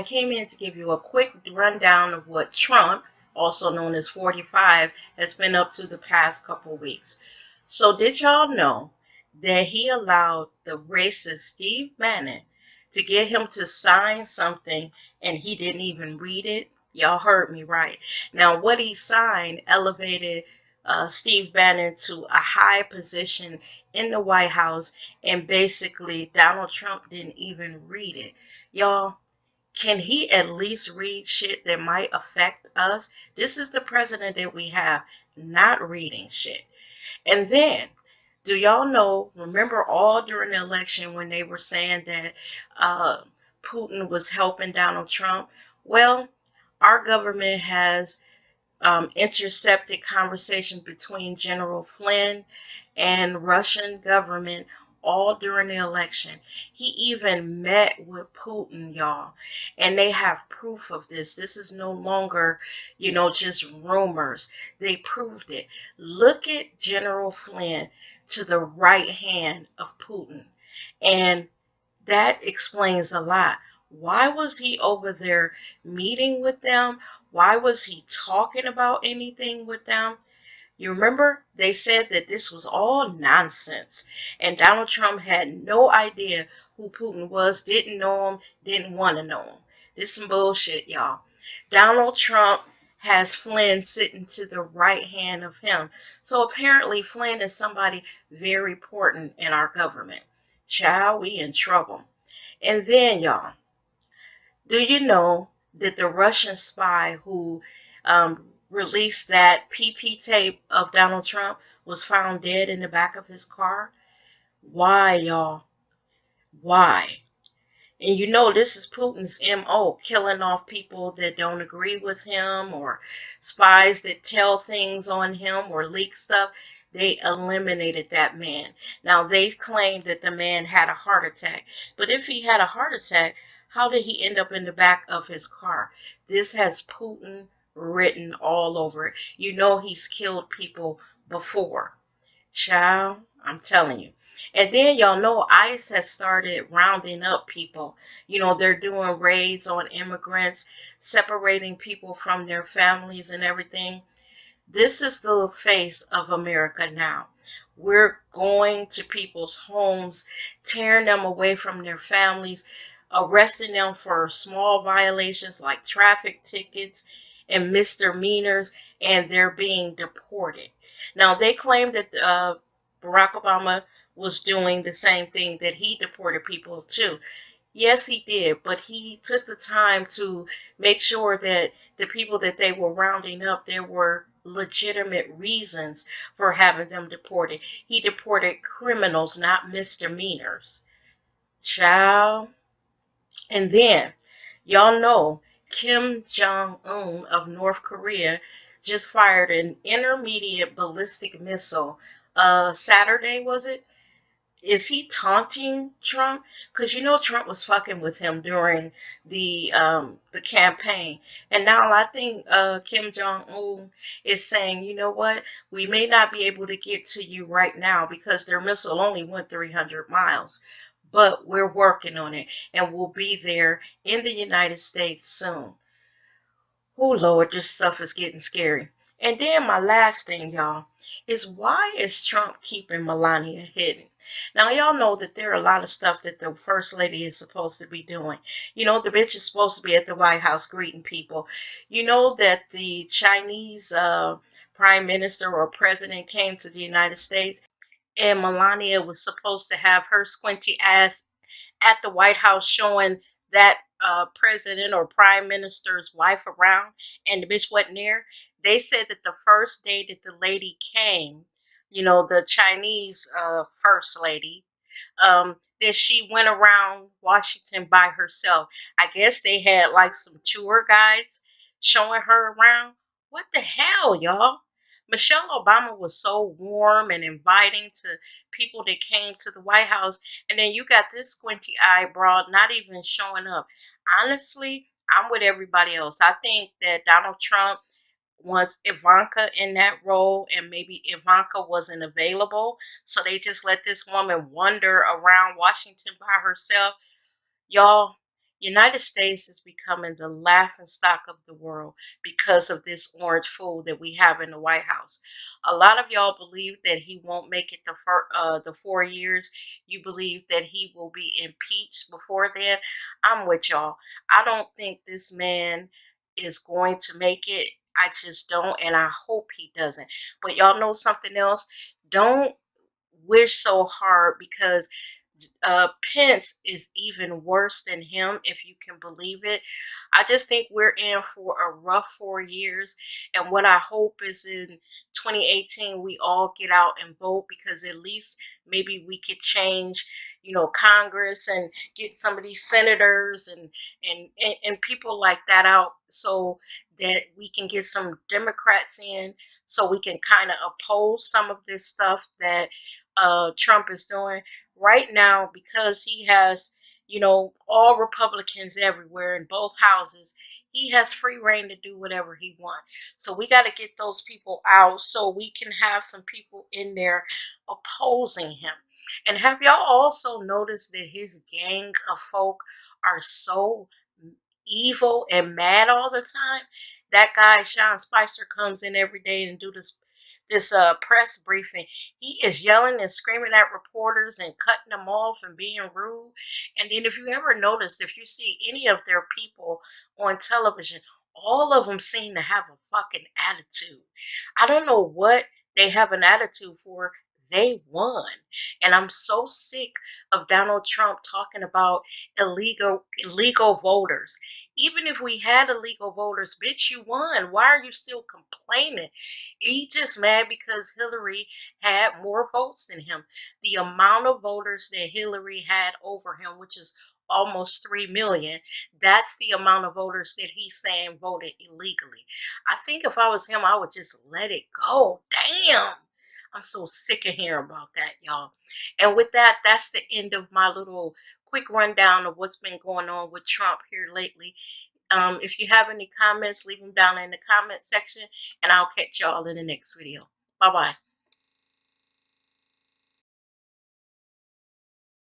I came in to give you a quick rundown of what Trump, also known as 45, has been up to the past couple weeks. So did y'all know that he allowed the racist Steve Bannon to get him to sign something and he didn't even read it? Y'all heard me right. Now what he signed elevated Steve Bannon to a high position in the White House, and basically Donald Trump didn't even read it. Y'all, can he at least read shit that might affect us? This is the president that we have, not reading shit. And then, do y'all know, remember all during the election when they were saying that Putin was helping Donald Trump? Well, our government has intercepted conversations between General Flynn and Russian government all during the election. He even met with Putin, y'all, and they have proof of this. This is no longer, just rumors. They proved it. Look at General Flynn to the right hand of Putin, and that explains a lot. Why was he over there meeting with them? Why was he talking about anything with them? You remember they said that this was all nonsense, and Donald Trump had no idea who Putin was, didn't know him, didn't want to know him. This is some bullshit, y'all. Donald Trump has Flynn sitting to the right hand of him. So apparently Flynn is somebody very important in our government. Child, we in trouble. And then, y'all, do you know that the Russian spy who released that PP tape of Donald Trump was found dead in the back of his car? Why, y'all? Why? And you know this is Putin's MO, killing off people that don't agree with him or spies that tell things on him or leak stuff. They eliminated that man. Now they claim that the man had a heart attack. But if he had a heart attack, how did he end up in the back of his car? This has Putin written all over it. You know he's killed people before. Child, I'm telling you. And then y'all know ICE has started rounding up people. They're doing raids on immigrants, separating people from their families and everything. This is the face of America now. We're going to people's homes, tearing them away from their families, arresting them for small violations like traffic tickets and misdemeanors, and they're being deported. Now, they claim that Barack Obama was doing the same thing, that he deported people too. Yes, he did, but he took the time to make sure that the people that they were rounding up, there were legitimate reasons for having them deported. He deported criminals, not misdemeanors. Child. And then, y'all know Kim Jong-un of North Korea just fired an intermediate ballistic missile. Saturday, was it? Is he taunting Trump? Because Trump was fucking with him during the campaign, and now I think Kim Jong Un is saying, you know what, we may not be able to get to you right now because their missile only went 300 miles, but we're working on it, and we'll be there in the United States soon. Oh Lord, this stuff is getting scary. And then my last thing, y'all, is why is Trump keeping Melania hidden? Now, y'all know that there are a lot of stuff that the First Lady is supposed to be doing. The bitch is supposed to be at the White House greeting people. You know that the Chinese Prime Minister or President came to the United States, and Melania was supposed to have her squinty ass at the White House showing that president or prime minister's wife around, and the bitch wasn't there. They said that the first day that the lady came, the Chinese first lady, that she went around Washington by herself. I guess they had like some tour guides showing her around. What the hell, y'all? Michelle Obama was so warm and inviting to people that came to the White House, and then you got this squinty eye broad not even showing up. Honestly, I'm with everybody else. I think that Donald Trump wants Ivanka in that role, and maybe Ivanka wasn't available, so they just let this woman wander around Washington by herself. Y'all, United States is becoming the laughing stock of the world because of this orange fool that we have in the White House. A lot of y'all believe that he won't make it the 4 years. You believe that he will be impeached before then. I'm with y'all. I don't think this man is going to make it. I just don't, and I hope he doesn't. But y'all know something else? Don't wish so hard, because Pence is even worse than him, if you can believe it. I just think we're in for a rough 4 years. And what I hope is in 2018, we all get out and vote, because at least maybe we could change, Congress, and get some of these senators and people like that out, so that we can get some Democrats in, so we can kind of oppose some of this stuff that Trump is doing right now, because he has, all Republicans everywhere in both houses. He has free reign to do whatever he wants. So we got to get those people out, so we can have some people in there opposing him. And have y'all also noticed that his gang of folk are so evil and mad all the time? That guy Sean Spicer comes in every day and do this press briefing. He is yelling and screaming at reporters and cutting them off and being rude. And then if you ever notice, if you see any of their people on television, all of them seem to have a fucking attitude. I don't know what they have an attitude for. They won. And I'm so sick of Donald Trump talking about illegal voters. Even if we had illegal voters, bitch, you won. Why are you still complaining? He just mad because Hillary had more votes than him. The amount of voters that Hillary had over him, which is almost 3 million, that's the amount of voters that he's saying voted illegally. I think if I was him, I would just let it go. Damn. I'm so sick of hearing about that, y'all. And with that, that's the end of my little quick rundown of what's been going on with Trump here lately. If you have any comments, leave them down in the comment section, and I'll catch y'all in the next video. Bye-bye.